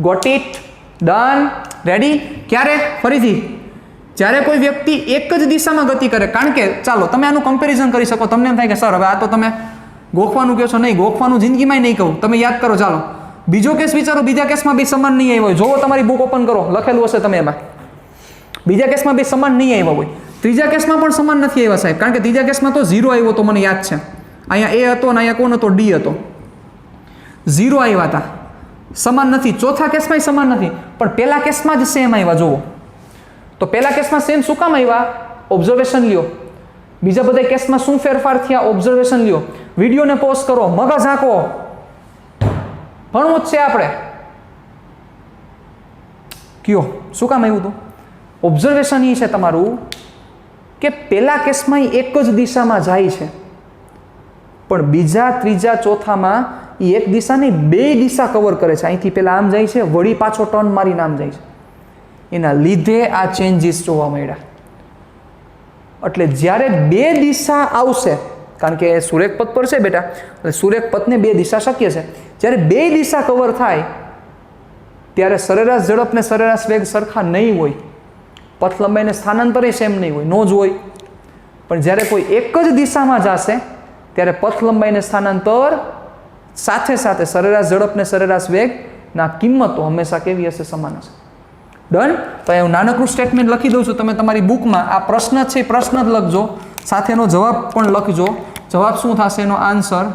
Got it? ડન? રેડી? ક્યારે? ફરીથી, જ્યારે કોઈ વ્યક્તિ એક જ દિશામાં ગતિ કરે, કારણ કે ચાલો તમે આનું કમ્પેરિઝન કરી શકો. તમને એમ થાય કે સર હવે આ તો તમે ગોખવાનું કહો છો. નહીં, ગોખવાનું જિંદગીમાં નહીં કહું, તમે યાદ કરો. ચાલો બીજો કેસ વિચારો, બીજા કેસમાં બી સમાન નહીં આવ્યો હોય. જોવો તમારી બુક ઓપન કરો, લખેલું હશે તમે એમાં. બીજા કેસમાં બી સમાન નહીં આવ્યા હોય. ત્રીજા કેસમાં પણ સમાન નથી આવ્યા સાહેબ, કારણ કે ત્રીજા કેસમાં તો 0 આવ્યો તો મને યાદ છે. અહીંયા એ હતો અને અહીંયા કોણ હતો? ડી હતો. 0 આવ્યા હતા, સમાન નથી. ચોથા કેસમાં સમાન નથી, પણ પહેલા કેસમાં જ સેમ આવ્યા. જુઓ તો પહેલા કેસમાં સેમ શું કામ આવ્યા? ઓબ્ઝર્વેશન લ્યો. બીજા બધા કેસમાં શું ફેરફાર થયા? ઓબ્ઝર્વેશન લ્યો. વિડીયોને પોઝ કરો, મગજ આંકો, ભણવું જ છે આપણે. કયો શું કામ આવ્યું હતું? ઓબ્ઝર્વેશન એ છે તમારું કે પહેલા કેસમાં એક જ દિશામાં જાય છે, પણ બીજા, ત્રીજા, ચોથામાં એ એક દિશા નહીં, 2 દિશા કવર કરે છે. અહીંથી પહેલા આમ જાય છે, વળી પાછો ટર્ન મારીને આમ જાય છે. એના લીધે આ ચેન્જીસ જોવા મળ્યા. એટલે જ્યારે 2 દિશા આવશે, કારણ કે સુરેખ પથ પર છે બેટા, એટલે સુરેખ પથને 2 દિશા શક્ય છે. જ્યારે 2 દિશા કવર થાય ત્યારે સરેરાશ ઝડપ ને સરેરાશ વેગ સરખા નહીં હોય. પથ લંબાઈને સ્થાનાંતરે સેમ નહીં હોય, નો જ હોય. પણ જ્યારે કોઈ એક જ દિશામાં જશે ત્યારે પથ લંબાઈને સ્થાનાંતર સાથે સાથે સરેરાશ ઝડપ ને સરેરાશ વેગના કિંમતો હંમેશા કેવી હશે? સમાન હશે. ડન? તો હું નાનકડું સ્ટેટમેન્ટ લખી દઉં છું. તમે તમારી બુકમાં આ પ્રશ્ન છે, પ્રશ્ન જ લખજો, સાથેનો જવાબ પણ લખજો. જવાબ શું થશે એનો આન્સર?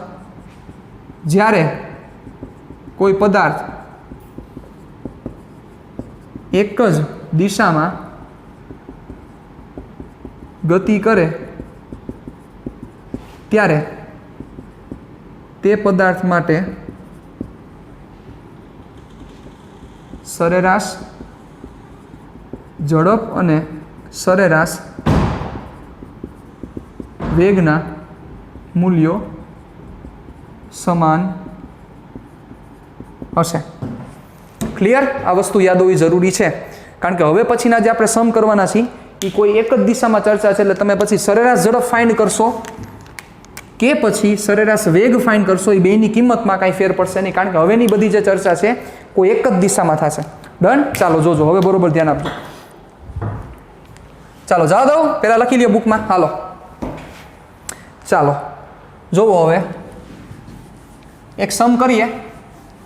જ્યારે કોઈ પદાર્થ એક જ દિશામાં ગતિ કરે ત્યારે તે પદાર્થ માટે સરેરાશ ઝડપ અને સરેરાશ વેગના મૂલ્યો સમાન હશે. ક્લિયર? આ વસ્તુ યાદ હોવી જરૂરી છે, કારણ કે હવે પછીના જે આપણે સમ કરવાના છીએ એ કોઈ એક જ દિશામાં ચર્ચા છે. એટલે તમે પછી સરેરાશ ઝડપ ફાઇન્ડ કરશો કે પછી સરેરાશ વેગ ફાઇન્ડ કરશો, એ બેની કિંમતમાં કાંઈ ફેર પડશે નહીં, કારણ કે હવેની બધી જે ચર્ચા છે કોઈ એક જ દિશામાં થશે. ડન? ચાલો જોજો, હવે બરોબર ધ્યાન આપજો. ચાલો જવા દઉં, પહેલાં લખી લ્યો બુકમાં. હાલો ચાલો જોવો, હવે એક સમ કરીએ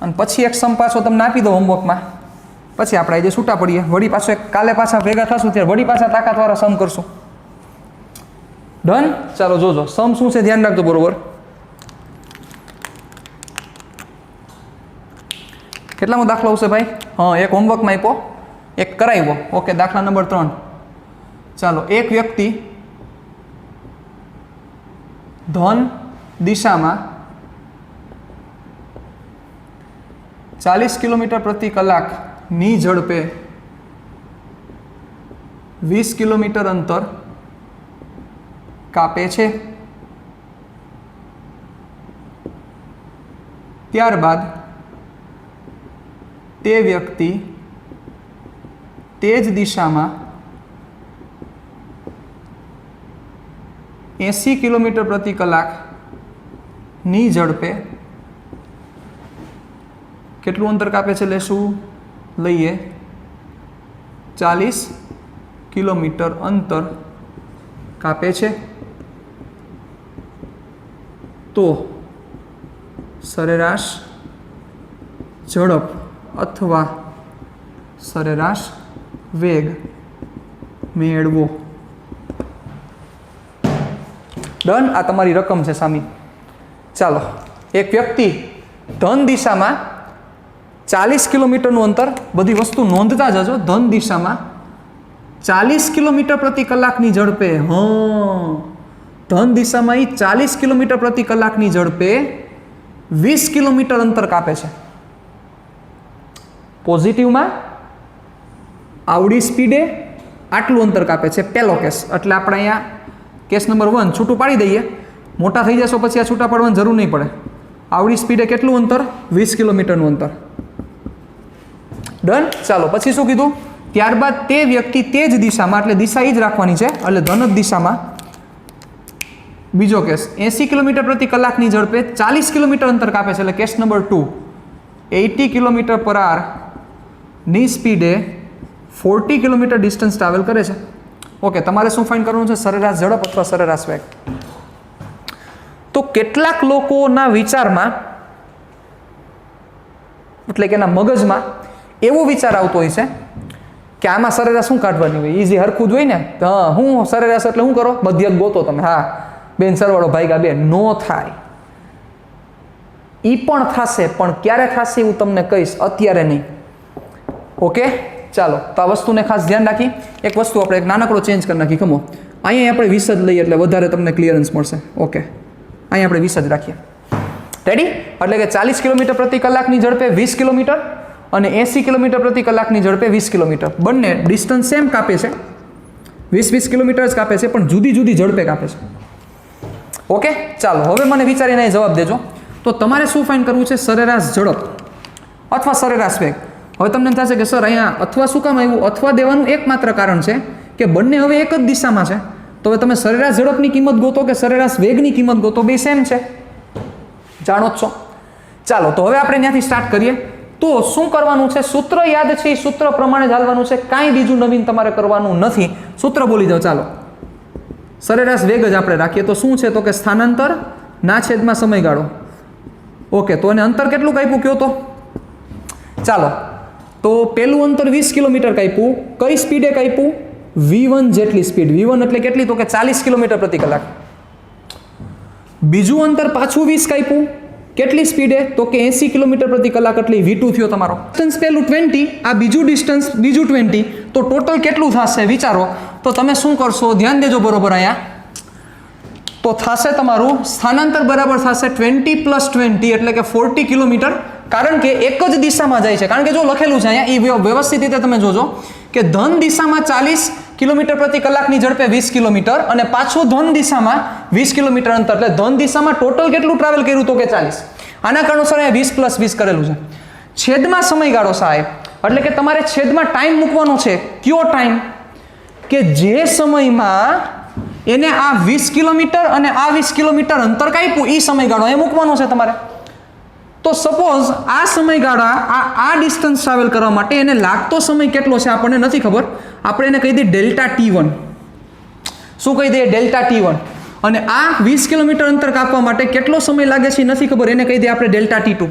અને પછી એક સમ પાછો તમને આપી દો હોમવર્કમાં. પછી આપણે આજે છૂટા પડીએ, વળી પાછો એક કાલે પાછા ભેગા થશું ત્યારે વળી પાછા તાકાતવાળા સમ કરશું. ડન? ચાલો જોજો સમ શું છે, ધ્યાન રાખજો. બરોબર? કેટલામો દાખલો આવશે ભાઈ? હા, એક હોમવર્કમાં આપ્યો, એક કરાવ્યો. ઓકે, દાખલા નંબર 3. ચાલો, એક વ્યક્તિ ધન દિશામાં 40 કિલોમીટર પ્રતિ કલાકની ઝડપે 20 કિલોમીટર અંતર કાપે છે. ત્યારબાદ તે વ્યક્તિ તે જ દિશામાં 80 કિલોમીટર પ્રતિ કલાકની ઝડપે કેટલું અંતર કાપે છે લેશું, લઈએ 40 કિલોમીટર અંતર કાપે છે, તો સરેરાશ ઝડપ અથવા સરેરાશ વેગ મેળવો. ડન. આ તમારી રકમ છે સામી. ચાલો, એક વ્યક્તિ ધન દિશામાં 40 કિલોમીટરનું અંતર, બધી વસ્તુ નોંધતા જજો, ધન દિશામાં 40 કિલોમીટર પ્રતિ કલાકની ઝડપે, ધન દિશામાં 40 કિલોમીટર પ્રતિ કલાકની ઝડપે 20 કિલોમીટર અંતર કાપે છે. પોઝિટિવમાં આવડી સ્પીડે આટલું અંતર કાપે છે, પહેલો કેસ. એટલે આપણે અહીંયા કેસ નંબર 1 છૂટું પાડી દઈએ. મોટા થઈ જશો પછી આ છૂટા પાડવાની જરૂર નહીં પડે. આવડી સ્પીડે કેટલું અંતર? 20 કિલોમીટરનું અંતર. ડન. ચાલો, પછી શું કીધું? ત્યારબાદ તે વ્યક્તિ તે જ દિશામાં, એટલે દિશા એ જ રાખવાની છે, એટલે ધન જ દિશામાં, બીજો કેસ 80 કિલોમીટર પ્રતિ કલાકની ઝડપે 40 કિલોમીટર અંતર કાપે છે, એટલે કેસ નંબર 2 80 કિલોમીટર પર આર ની સ્પીડે 40 કિલોમીટર ડિસ્ટન્સ ટ્રાવેલ કરે છે. ઓકે, તમારે શું ફાઇન્ડ કરવાનું છે? સરેરાશ ઝડપ અથવા સરેરાશ વેગ. તો કેટલાક લોકોના વિચારમાં, એટલે કે એના મગજમાં એવો વિચાર આવતો હોય છે કે આમાં સરેરાશ શું કાઢવાની હોય? ઇઝી હરખું જ હોય ને. હા, હું સરેરાશ એટલે શું કરો? મધ્યક ગોતો તમે. હા બેન, સરવાળો ભાગ્યા 2 નો થાય. ઈ પણ થશે, પણ ક્યારે થશે એવું તમને કહીશ, અત્યારે નહીં. ઓકે, ચાલો, તો આ વસ્તુને ખાસ ધ્યાન રાખી. એક વસ્તુ આપણે એક નાનકડો ચેન્જ કરી નાખી. ખમો, અહીંયા આપણે 20 જ લઈએ એટલે વધારે તમને ક્લિયરન્સ મળશે. ઓકે, અહીંયા આપણે 20 જ રાખીએ. રેડી? એટલે કે 40 કિલોમીટર પ્રતિ કલાકની ઝડપે 20 કિલોમીટર અને 80 કિલોમીટર પ્રતિ કલાકની ઝડપે 20 કિલોમીટર. બંને ડિસ્ટન્સ સેમ કાપે છે, 20 કિલોમીટર જ કાપે છે, પણ જુદી જુદી ઝડપે કાપે છે. ઓકે, ચાલો, હવે મને વિચારીને જવાબ દેજો. તો તમારે શું ફાઇન્ડ કરવું છે? સરેરાશ ઝડપ અથવા સરેરાશ વેગ. હવે તમને થશે કે સર અહીંયા અથવા શું કામ આવ્યું? અથવા દેવાનું એકમાત્ર કારણ છે કે બંને હવે એક જ દિશામાં છે. તો હવે તમે સરેરાશ ઝડપની કિંમત ગોતો કે સરેરાશ વેગની કિંમત ગોતો, બે સેમ છે, જાણો જ છો. ચાલો, તો હવે આપણે ત્યાંથી સ્ટાર્ટ કરીએ. તો શું કરવાનું છે? સૂત્ર યાદ છે, એ સૂત્ર પ્રમાણે જ હાલવાનું છે. કાંઈ બીજું નવીન તમારે કરવાનું નથી. સૂત્ર બોલી જાઓ. ચાલો, સરેરાશ વેગ જ આપણે રાખીએ. તો શું છે? તો કે સ્થાનાંતર ના છેદમાં સમયગાળો. ઓકે, તો એને અંતર કેટલું કાપ્યું કયો તો? ચાલો, તો પહેલું અંતર 20 કિલોમીટર કાપ્યું. કઈ સ્પીડે કાપ્યું? V1 જેટલી સ્પીડ. V1 એટલે કેટલી? તો કે 40 કિલોમીટર પ્રતિ કલાક. બીજું અંતર પાછું 20 કાપ્યું. કેટલી સ્પીડે? તો કે 80 કિલોમીટર પ્રતિ કલાક, એટલે V2 થયો તમારો. ડિસ્ટન્સ પહેલું 20, આ બીજું ડિસ્ટન્સ બીજું 20, તો ટોટલ કેટલું થશે વિચારો. તો તમે શું કરશો? ધ્યાન દેજો બરોબર. અહીંયા તો થશે તમારું સ્થાનાંતર બરાબર થશે 20 + 20 એટલે કે 40 કિલોમીટર. કારણ કે એક જ દિશામાં જાય છે. કારણ કે જો લખેલું છે અહીંયા, એ વ્યવસ્થિત રીતે તમે જોજો કે ધન દિશામાં 40 કિલોમીટર પ્રતિ કલાકની ઝડપે 20 કિલોમીટર અને પાછું ધન દિશામાં 20 કિલોમીટર અંતર, એટલે ધન દિશામાં ટોટલ કેટલું ટ્રાવેલ કર્યું? તો કે 40. આના કારણોસર અહીંયા 20 + 20 કરેલું છે. છેદમાં સમયગાળો સાહેબ, એટલે કે તમારે છેદમાં ટાઈમ મૂકવાનો છે. કયો ટાઈમ? કે જે સમયમાં એને આ 20 કિલોમીટર અને આ 20 કિલોમીટર અંતર કાપ્યું, એ સમયગાળો એ મૂકવાનો છે તમારે. તો સપોઝ આ સમયગાળા, આ ડિસ્ટન્સ ટ્રાવેલ કરવા માટે એને લાગતો સમય કેટલો છે આપણને નથી ખબર. આપણે એને કહી દઈએ ડેલ્ટા T1. શું કહી દઈએ? Delta T1. અને આ 20 કિલોમીટર અંતર કાપવા માટે કેટલો સમય લાગે છે નથી ખબર, એને કહી દઈએ આપણે ડેલ્ટા T2.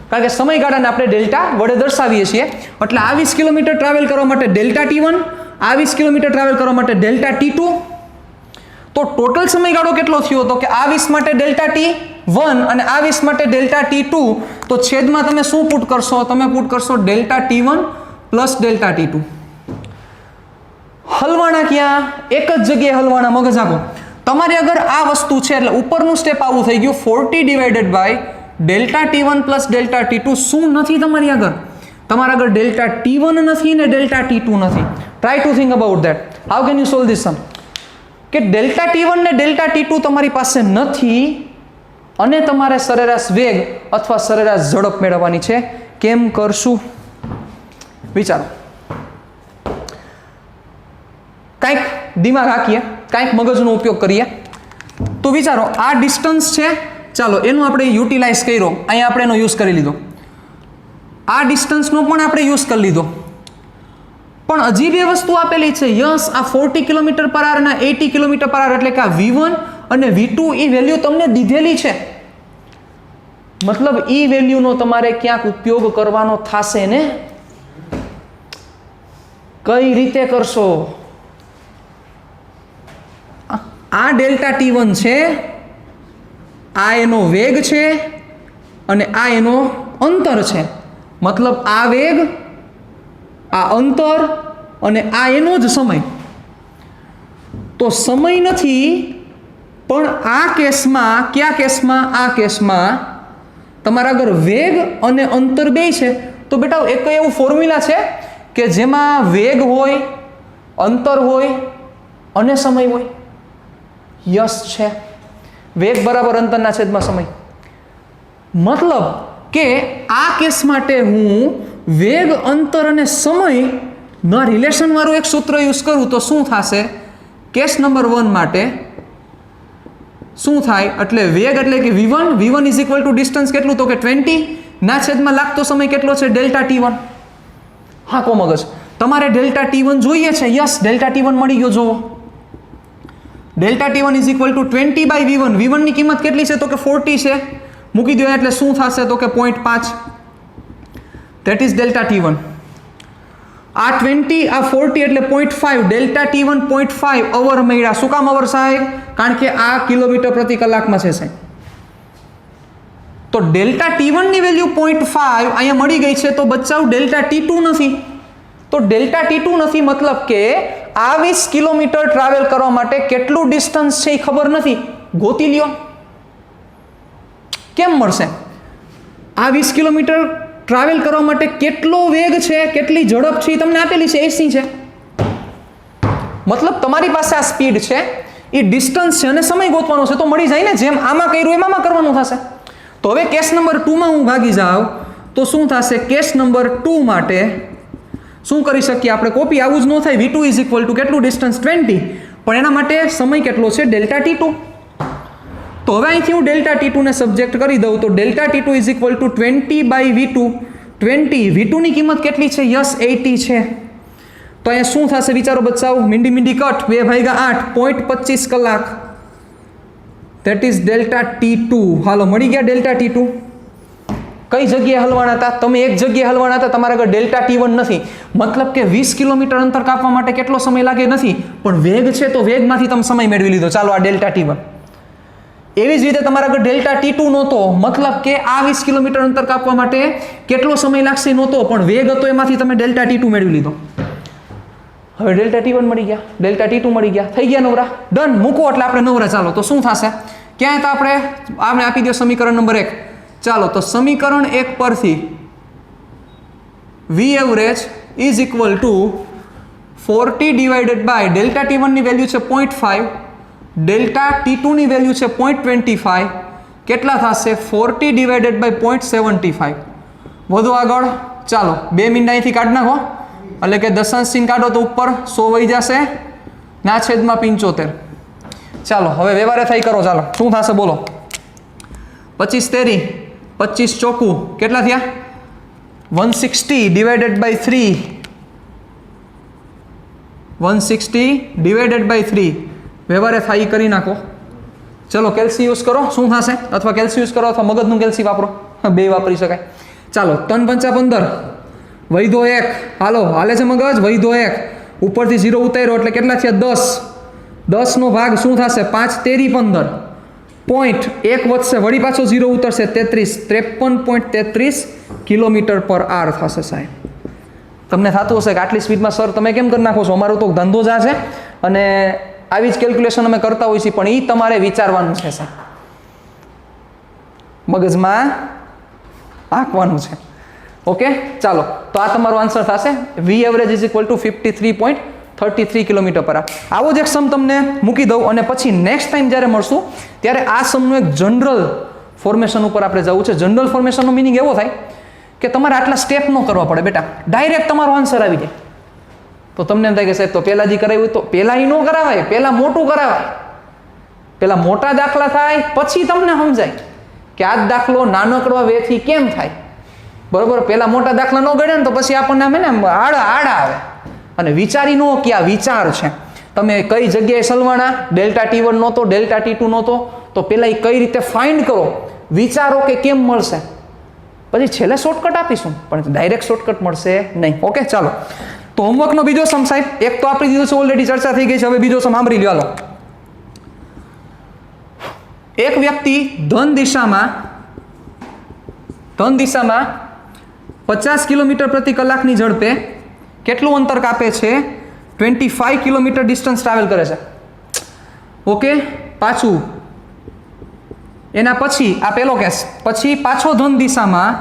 કારણ કે સમયગાળાને આપણે ડેલ્ટા વડે દર્શાવીએ છીએ. એટલે આ 20 કિલોમીટર ટ્રાવેલ કરવા માટે ડેલ્ટા T1, આ 20 કિલોમીટર ટ્રાવેલ કરવા માટે ડેલ્ટા T2. તો ટોટલ સમયગાળો કેટલો થયો? તો કે આ 20 માટે ડેલ્ટા T1 અને આ 20 માટે ડેલ્ટા T2. તો છેદમાં તમે શું પુટ કરશો? તમે પુટ કરશો ડેલ્ટા T1 + ડેલ્ટા T2. હલવાના ક્યાં? એક જ જગ્યાએ હલવાના. મગજ આપો. તમારે અગર આ વસ્તુ છે એટલે ઉપરનું સ્ટેપ આવું થઈ ગયું 40 / ડેલ્ટા T1 + ડેલ્ટા T2. શું નથી તમારી આગળ? તમારા આગળ ડેલ્ટા T1 નથી ને ડેલ્ટા T2 નથી. Try to think about that. How can you solve this sum? કે ડેલ્ટા T1 ને ડેલ્ટા T2 તમારી પાસે નથી અને તમારે સરેરાશ વેગ અથવા સરેરાશ ઝડપ મેળવવાની છે. કેમ કરશું? વિચારો. કાંઈક દિમાગ હાંકીએ, કાંઈક મગજનો ઉપયોગ કરીએ. તો વિચારો, આ ડિસ્ટન્સ છે, ચાલો એનો આપણે યુટિલાઇઝ કર્યો, અહીંયા આપણે એનો યુઝ કરી લીધો. આ ડિસ્ટન્સનો પણ આપણે યુઝ કરી લીધો, પણ હજી બે વસ્તુ આપેલી છે. યસ, આ 40 કિલોમીટર પર આર અને 80 કિલોમીટર પર આર, એટલે કે આ V1 અને V2 એ વેલ્યુ તમને દીધેલી છે. મતલબ ઈ વેલ્યુનો તમારે ક્યાંક ઉપયોગ કરવાનો થશે ને. કઈ રીતે કરશો? આ ડેલ્ટા T1 છે, આ એનો વેગ છે અને આ એનો અંતર છે. મતલબ આ વેગ, આ અંતર અને આ એનો જ સમય. તો સમય નથી, પણ આ કેસમાં, કયા કેસમાં? આ કેસમાં તમારા આગળ વેગ અને અંતર બે છે. તો બેટા એક એવું ફોર્મ્યુલા છે કે જેમાં વેગ હોય, અંતર હોય અને સમય હોય. યસ છે, વેગ બરાબર અંતરના છેદમાં સમય. મતલબ કે આ કેસ માટે હું વેગ, અંતર અને સમયના રિલેશન વાળું એક સૂત્ર યુઝ કરું તો શું થશે? કેસ નંબર 1 માટે શું થાય? એટલે વેગ એટલે કે V1 is equal two distance કેટલું? તો કે 20 ના છેદમાં લાગતો સમય કેટલો છે? Delta T1. હા કો મગજ, તમારે ડેલ્ટા T1 જોઈએ છે. યસ, ડેલ્ટા T1 મળી ગયો. જોવો, delta T1 is equal to 20 by V1. V1 ની કિંમત કેટલી છે? તો કે 40 છે. મૂકી દો એટલે શું થશે? તો કે 0.5. That is delta T1. આ 20, આ 40 એટલે 0.5. ડેલ્ટા T1 0.5 અવર મળ્યા. શું કામ અવર સાહેબ? કારણ કે આ કિલોમીટર પ્રતિ કલાકમાં છે સાહેબ. તો ડેલ્ટા T1 ની વેલ્યુ 0.5 અહીંયા મળી ગઈ છે. તો બચ્ચાઓ ડેલ્ટા T2 નથી. તો ડેલ્ટા T2 નથી, મતલબ કે આ 20 કિલોમીટર ટ્રાવેલ કરવા માટે કેટલું ડિસ્ટન્સ છે એ ખબર નથી. ગોતી લ્યો. કેમ મળશે? આ 20 કિલોમીટર ટ્રાવેલ કરવા માટે કેટલો વેગ છે, કેટલી ઝડપ છે એ તમને આપેલી છે, 80 છે. મતલબ તમારી પાસે આ સ્પીડ છે, એ ડિસ્ટન્સ છે અને સમય ગોતવાનો છે. તો મળી જાય ને, જેમ આમાં કર્યું એમ આમાં કરવાનું થશે. તો હવે કેસ નંબર 2 માં હું ભાગી જાઉં તો શું થશે? કેસ નંબર 2 માટે શું કરી શકીએ આપણે? કોપી આવું જ ન થાય. V2 ઇઝ ઇક્વલ ટુ કેટલું ડિસ્ટન્સ? 20. પણ એના માટે સમય કેટલો છે? Delta T2. તો હવે અહીંથી હું ડેલ્ટા T2 ને સબ્જેક્ટ કરી દઉં તો delta T2 is equal to 20 by V2. 20, V2 ની કિંમત કેટલી છે? યસ, 80 છે. તો અહીંયા શું થશે? વિચારો બચ્ચાઓ, મીંડી કટ, 2/8, 0.25 કલાક. That is delta T2. હાલો, મળી ગયા ડેલ્ટા T2. કઈ જગ્યાએ હલવાના હતા? તમે એક જગ્યાએ હલવાના હતા, તમારા આગળ ડેલ્ટા T1 નથી. મતલબ કે 20 કિલોમીટર અંતર કાપવા માટે કેટલો સમય લાગે? નથી, પણ વેગ છે તો વેગમાંથી તમે સમય મેળવી લીધો. ચાલો, આ ડેલ્ટા T1. એવી જ રીતે તમારા આગળ ડેલ્ટા T2 નહોતો, મતલબ કે આ 20 કિલોમીટર અંતર કાપવા માટે કેટલો સમય લાગશે નહોતો, પણ વેગ હતો, એમાંથી તમે ડેલ્ટા T2 મેળવી લીધો. હવે ડેલ્ટા T1 મળી ગયા, ડેલ્ટા T2 મળી ગયા, થઈ ગયા નવરા. ડન, મૂકો એટલે આપણે નવરા. ચાલો, તો શું થશે? ક્યાં હતા આપણે આપી દો સમીકરણ નંબર 1. ચાલો, તો સમીકરણ 1 પરથી V average is equal to 40 divided by delta T1 ની વેલ્યુ છે 0.5, ડેલ્ટા T2 ની વેલ્યુ છે 0.25. કેટલા થશે? 40 ડિવાઇડેડ બાય 0.75. વધુ આગળ ચાલો, 2 મિનિટ અહીંથી કાઢી નાખો, એટલે કે દશાંશ ચિહ્ન કાઢો તો ઉપર 100 વહી જશે, ના છેદમાં 75. ચાલો, હવે વ્યવહારે થઈ કરો. ચાલો, શું થશે બોલો? 25 તેરી 25 ચોકું કેટલા થયા? 160 ડિવાઇડેડ બાય 3. 160 divided by 3. વ્યવહારે થાય કરી નાખો. ચલો, કેલ્સી યુઝ કરો. શું થશે? અથવા કેલ્સી યુઝ કરો અથવા મગજનું કેલ્સી વાપરો, બે વાપરી શકાય. ચાલો, 3 5 15 વૈધો 1. હાલો, હાલે છે મગજ? વૈધો 1 ઉપરથી 0 ઉતાર્યો એટલે કેટલા થયા? 10. 10 નો ભાગ શું થશે? 5 તેરી 15. પોઈન્ટ 1 વધશે, વળી પાછો 0 ઉતરશે, 33. 53.33 કિલોમીટર પર આર થશે સાહેબ. તમને થતું હશે કે આટલી સ્પીડમાં સર તમે કેમ કરી નાખો છો? અમારો તો ધંધો જ આ છે અને આવી જ કેલ્ક્યુલેશન અમે કરતા હોઈએ છીએ, પણ એ તમારે વિચારવાનું છે સાહેબ, મગજમાં આંકવાનું છે. ઓકે, ચાલો, તો આ તમારો આન્સર થશે. V average is equal two 53.33 kilometre પર આર. આવો જ એક સમ તમને મૂકી દઉં અને પછી નેક્સ્ટ ટાઈમ જ્યારે મળશું ત્યારે આ સમનું એક જનરલ ફોર્મેશન ઉપર આપણે જવું છે. જનરલ ફોર્મેશનનો મિનિંગ એવો થાય કે તમારે આટલા સ્ટેપ ન કરવા પડે બેટા, ડાયરેક્ટ તમારો આન્સર આવી જાય. તો તમને એમ થાય કે સાહેબ તો પહેલાં જે કરાવ્યું તો પહેલાં એ ન કરાવાય, પહેલાં મોટું કરાવાય, પહેલાં મોટા દાખલા થાય પછી તમને સમજાય કે આ દાખલો નાનકડો વેથી કેમ થાય. બરોબર, પહેલા મોટા દાખલા ન ગણ્યા ને તો પછી આપણને આમ ને આડા આવે અને વિચારી નો કે આ વિચાર છે. તમે કઈ જગ્યાએ સલવાણા, ડેલ્ટા T1 નહોતો, ડેલ્ટા T2 નહોતો, તો પહેલા એ કઈ રીતે ફાઇન્ડ કરો, વિચારો કે કેમ મળશે, પછી છેલ્લે શોર્ટકટ આપીશું, પણ ડાયરેક્ટ શોર્ટકટ મળશે નહીં. ઓકે, ચાલો. તો હોમવર્કનો બીજો સમ સાહેબ, એક તો આપી દીધો છે, ઓલરેડી ચર્ચા થઈ ગઈ છે, હવે બીજો સમ સાંભળી લ્યો. હાલો. એક વ્યક્તિ ધન દિશામાં 50 કિલોમીટર પ્રતિ કલાકની ઝડપે કેટલું અંતર કાપે છે? 25 કિલોમીટર ડિસ્ટન્સ ટ્રાવેલ કરે છે. ઓકે, પાછું એના પછી આ પહેલો કેસ, પછી પાછો ધન દિશામાં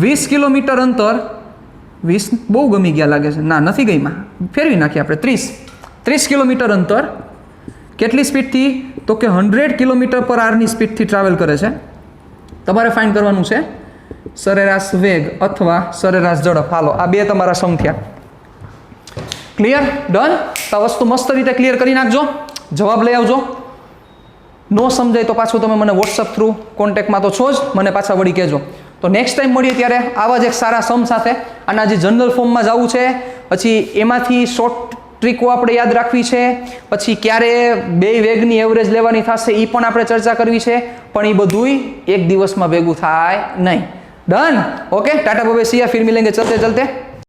20 કિલોમીટર અંતર, 20 બહુ ગમી ગયા લાગે છે, ના નથી ગઈમાં, ફેરવી નાખીએ આપણે, 30 કિલોમીટર અંતર કેટલી સ્પીડથી? તો કે 100 કિલોમીટર પર આરની સ્પીડથી ટ્રાવેલ કરે છે. તમારે ફાઇન્ડ કરવાનું છે સરેરાશ વેગ અથવા સરેરાશ ઝડપ. હાલો, આ બે તમારા સમ થયા. ક્લિયર? ડન? તો આ વસ્તુ મસ્ત રીતે ક્લિયર કરી નાખજો, જવાબ લઈ આવજો. નો સમજાય તો પાછું તમે મને વોટ્સઅપ થ્રુ કોન્ટેક્ટમાં તો છો જ, મને પાછા વળી કહેજો. તો નેક્સ્ટ ટાઈમ મળીએ ત્યારે આવા જ એક સારા સમ સાથે. આના જે જનરલ ફોર્મમાં જવું છે, પછી એમાંથી શોર્ટ ટ્રીકો આપણે યાદ રાખવી છે, પછી ક્યારે બે વેગની એવરેજ લેવાની થશે એ પણ આપણે ચર્ચા કરવી છે, પણ એ બધુંય એક દિવસમાં ભેગું થાય નહીં. Done? Okay, tata bye bye, see ya, ફિર મિલેંગે ચલતે ચલતે.